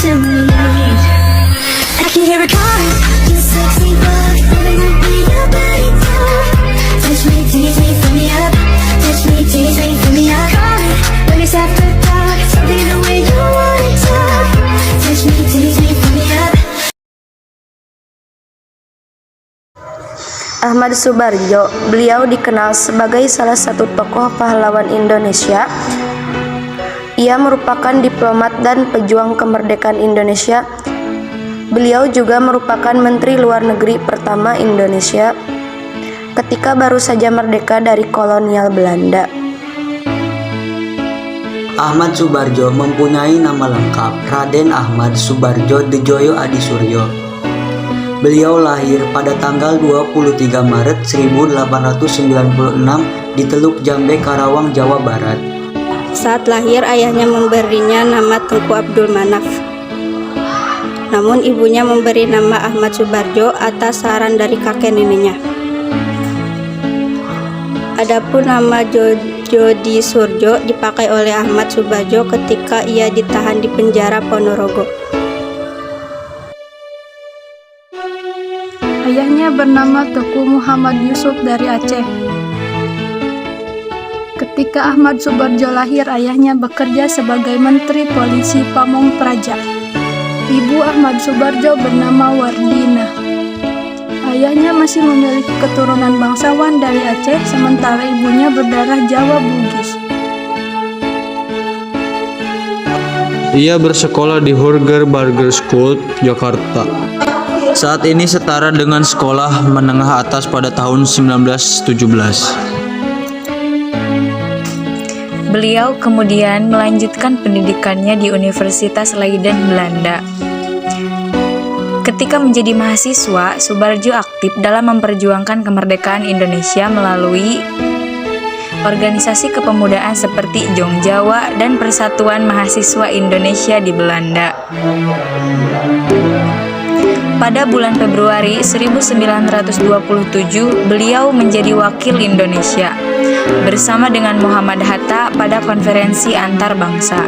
to me. I can hear it calling, you sexy bug, living the way your body talk. Touch me, tease me, fill me up. Touch me, tease me, fill me up. Call it when it's after dark. Tell me the way you want it to. Touch me, tease me, fill me up. Ahmad Soebardjo, beliau dikenal sebagai salah satu tokoh pahlawan Indonesia. Ia merupakan diplomat dan pejuang kemerdekaan Indonesia. Beliau juga merupakan Menteri Luar Negeri pertama Indonesia ketika baru saja merdeka dari kolonial Belanda. Ahmad Soebardjo mempunyai nama lengkap Raden Ahmad Soebardjo Dejoyo Adisuryo. Beliau lahir pada tanggal 23 Maret 1896 di Teluk Jambe, Karawang, Jawa Barat. Saat lahir, ayahnya memberinya nama Tengku Abdul Manaf. Namun ibunya memberi nama Ahmad Soebardjo atas saran dari kakek neneknya. Adapun nama Jodi Surjo dipakai oleh Ahmad Soebardjo ketika ia ditahan di penjara Ponorogo. Ayahnya bernama Teku Muhammad Yusuf dari Aceh. Ketika Ahmad Soebardjo lahir, ayahnya bekerja sebagai Menteri Polisi Pamong Praja. Ibu Ahmad Soebardjo bernama Wardina. Ayahnya masih memiliki keturunan bangsawan dari Aceh, sementara ibunya berdarah Jawa Bugis. Ia bersekolah di Hurger Burger School, Jakarta. Saat ini setara dengan sekolah menengah atas pada tahun 1917. Beliau kemudian melanjutkan pendidikannya di Universitas Leiden, Belanda. Ketika menjadi mahasiswa, Soebardjo aktif dalam memperjuangkan kemerdekaan Indonesia melalui organisasi kepemudaan seperti Jong Jawa dan Persatuan Mahasiswa Indonesia di Belanda. Pada bulan Februari 1927, beliau menjadi wakil Indonesia bersama dengan Muhammad Hatta pada konferensi antar bangsa.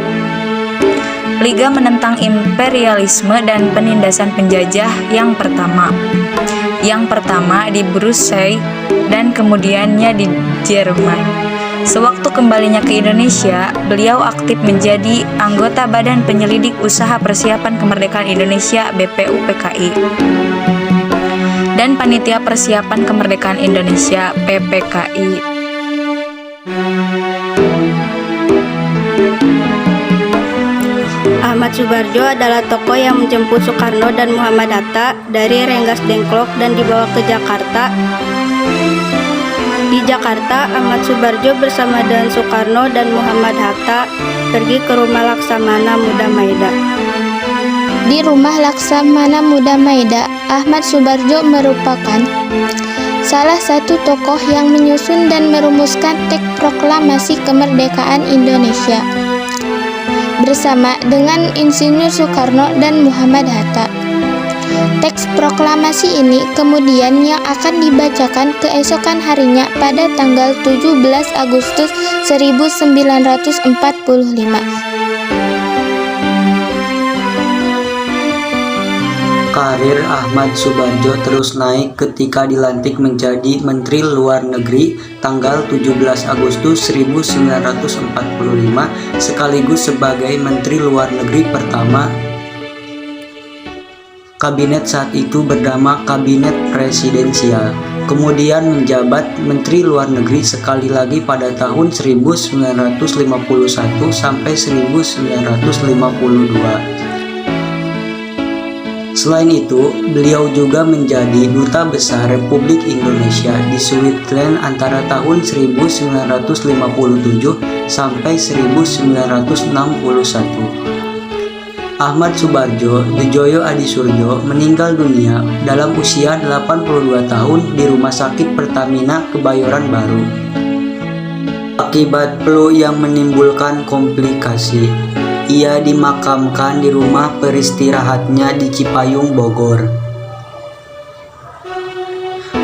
Liga menentang imperialisme dan penindasan penjajah yang pertama di Brunei dan kemudiannya di Jerman. Sewaktu kembalinya ke Indonesia, beliau aktif menjadi anggota Badan Penyelidik Usaha Persiapan Kemerdekaan Indonesia (BPUPKI) dan Panitia Persiapan Kemerdekaan Indonesia (PPKI). Ahmad Soebardjo adalah tokoh yang menjemput Soekarno dan Muhammad Hatta dari Rengas Dengklok dan dibawa ke Jakarta. Di Jakarta, Ahmad Soebardjo bersama dengan Soekarno dan Muhammad Hatta pergi ke rumah Laksamana Muda Maida. Di rumah Laksamana Muda Maida, Ahmad Soebardjo merupakan salah satu tokoh yang menyusun dan merumuskan teks proklamasi kemerdekaan Indonesia bersama dengan Insinyur Soekarno dan Muhammad Hatta. Teks proklamasi ini kemudian yang akan dibacakan keesokan harinya pada tanggal 17 Agustus 1945. Karir Ahmad Soebardjo terus naik ketika dilantik menjadi Menteri Luar Negeri tanggal 17 Agustus 1945 sekaligus sebagai Menteri Luar Negeri pertama. Kabinet saat itu bernama Kabinet Presidensial. Kemudian menjabat Menteri Luar Negeri sekali lagi pada tahun 1951 sampai 1952. Selain itu, beliau juga menjadi Duta Besar Republik Indonesia di Switzerland antara tahun 1957 sampai 1961. Ahmad Soebardjo Dejoyo Adisuryo meninggal dunia dalam usia 82 tahun di Rumah Sakit Pertamina Kebayoran Baru akibat flu yang menimbulkan komplikasi. Ia dimakamkan di rumah peristirahatnya di Cipayung, Bogor.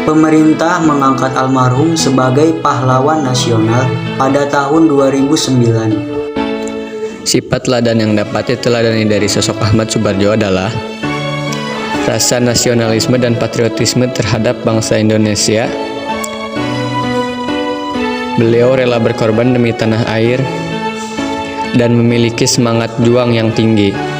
Pemerintah mengangkat almarhum sebagai pahlawan nasional pada tahun 2009. Sifat teladan yang dapat diteladani dari sosok Ahmad Soebardjo adalah rasa nasionalisme dan patriotisme terhadap bangsa Indonesia. Beliau rela berkorban demi tanah air dan memiliki semangat juang yang tinggi.